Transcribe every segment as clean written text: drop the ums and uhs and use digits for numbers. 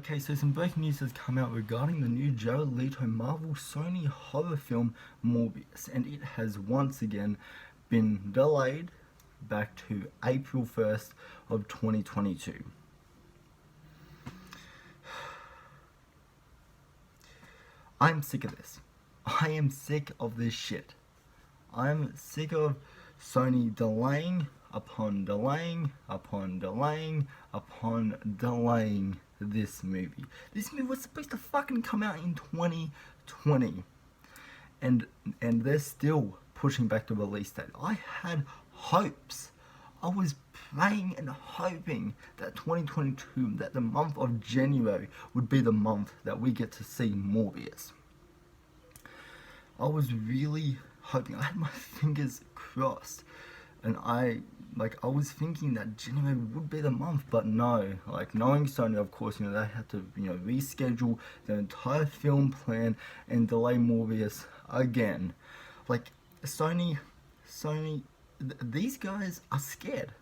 Okay, so some breaking news has come out regarding the new Jared Leto Marvel Sony horror film Morbius, and it has once again been delayed back to April 1st of 2022. I'm sick of this. I am sick of this shit. I'm sick of Sony delaying upon delaying upon delaying upon delaying this movie. This movie was supposed to fucking come out in 2020, and they're still pushing back the release date. I had hopes. I was praying and hoping that 2022, that the month of January would be the month that we get to see Morbius. I was really hoping. I had my fingers crossed, and I was thinking that January would be the month, but no. Like, knowing Sony, of course, they had to reschedule the entire film plan and delay Morbius again. Like, Sony, these guys are scared.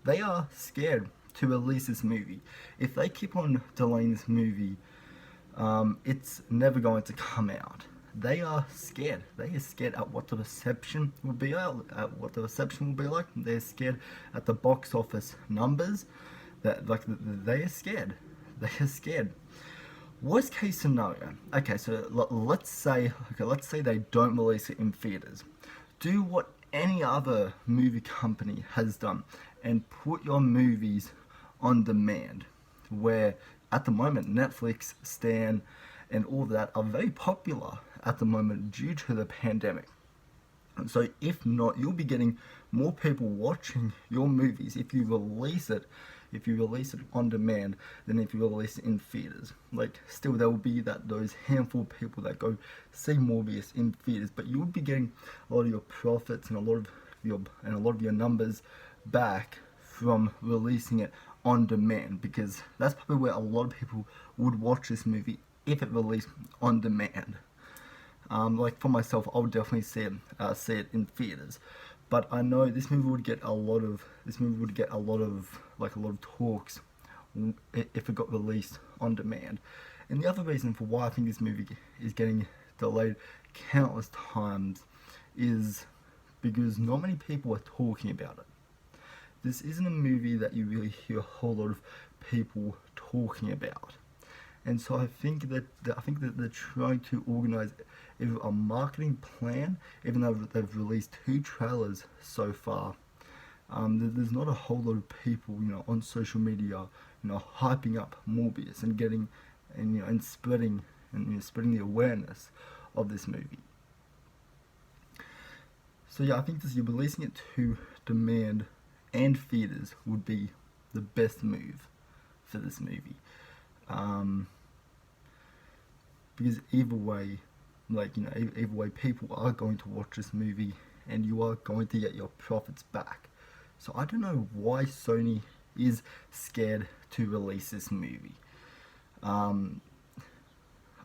They are scared to release this movie. If they keep on delaying this movie, it's never going to come out. They are scared. They are scared at what the reception will be like. They're scared at the box office numbers. They are scared. They are scared. Worst case scenario. Okay, so let's say they don't release it in theaters. Do what any other movie company has done and put your movies on demand, where at the moment Netflix, Stan, and all that are very popular at the moment due to the pandemic. And so if not, you'll be getting more people watching your movies if you release it on demand than if you release it in theaters. Like, still there will be those handful of people that go see Morbius in theaters, but you would be getting a lot of your profits and a lot of your numbers back from releasing it on demand, because that's probably where a lot of people would watch this movie if it released on demand. Like, for myself, I would definitely see it in theaters, but I know this movie would get a lot of talks if it got released on demand. And the other reason for why I think this movie is getting delayed countless times is because not many people are talking about it. This isn't a movie that you really hear a whole lot of people talking about. And so I think that they're trying to organize either a marketing plan, even though they've released 2 trailers so far. There's not a whole lot of people, on social media, hyping up Morbius and spreading the awareness of this movie. So yeah, I think you're releasing it to demand and theaters would be the best move for this movie. Because either way, people are going to watch this movie and you are going to get your profits back. So I don't know why Sony is scared to release this movie. I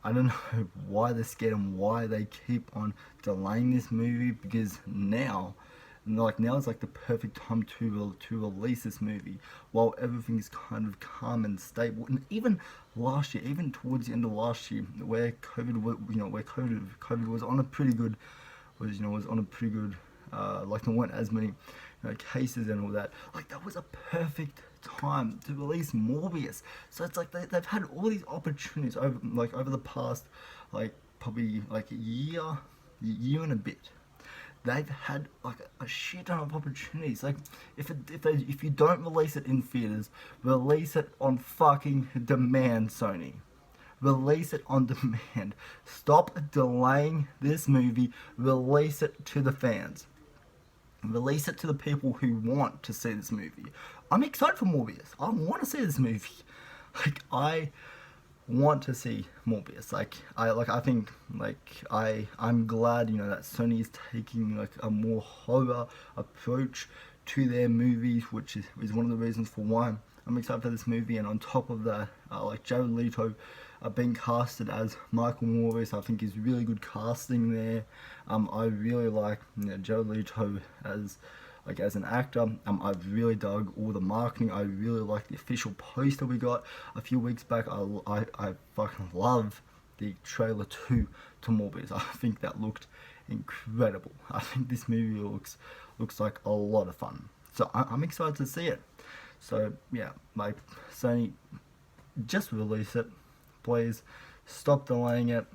don't know why they're scared and why they keep on delaying this movie, because now is like the perfect time to release this movie while everything's kind of calm and stable. And even last year, even towards the end of last year, where COVID was on a pretty good, like, there weren't as many cases and all that. Like, that was a perfect time to release Morbius. So it's like they've had all these opportunities over the past, probably a year and a bit. They've had a shit ton of opportunities. Like, if you don't release it in theaters, release it on fucking demand, Sony. Release it on demand. Stop delaying this movie. Release it to the fans. Release it to the people who want to see this movie. I'm excited for Morbius. I want to see this movie. I want to see Morbius. I'm glad that Sony is taking a more horror approach to their movies, which is one of the reasons for why I'm excited for this movie. And on top of that, Jared Leto being casted as Michael Morbius, I think is really good casting there. I really like Jared Leto as Like as an actor, I've really dug all the marketing. I really like the official poster we got a few weeks back. I fucking love the trailer to Morbius. I think that looked incredible. I think this movie looks like a lot of fun. So I'm excited to see it. So yeah, like Sony, just release it, please. Stop delaying it.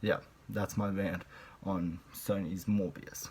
Yeah, that's my rant on Sony's Morbius.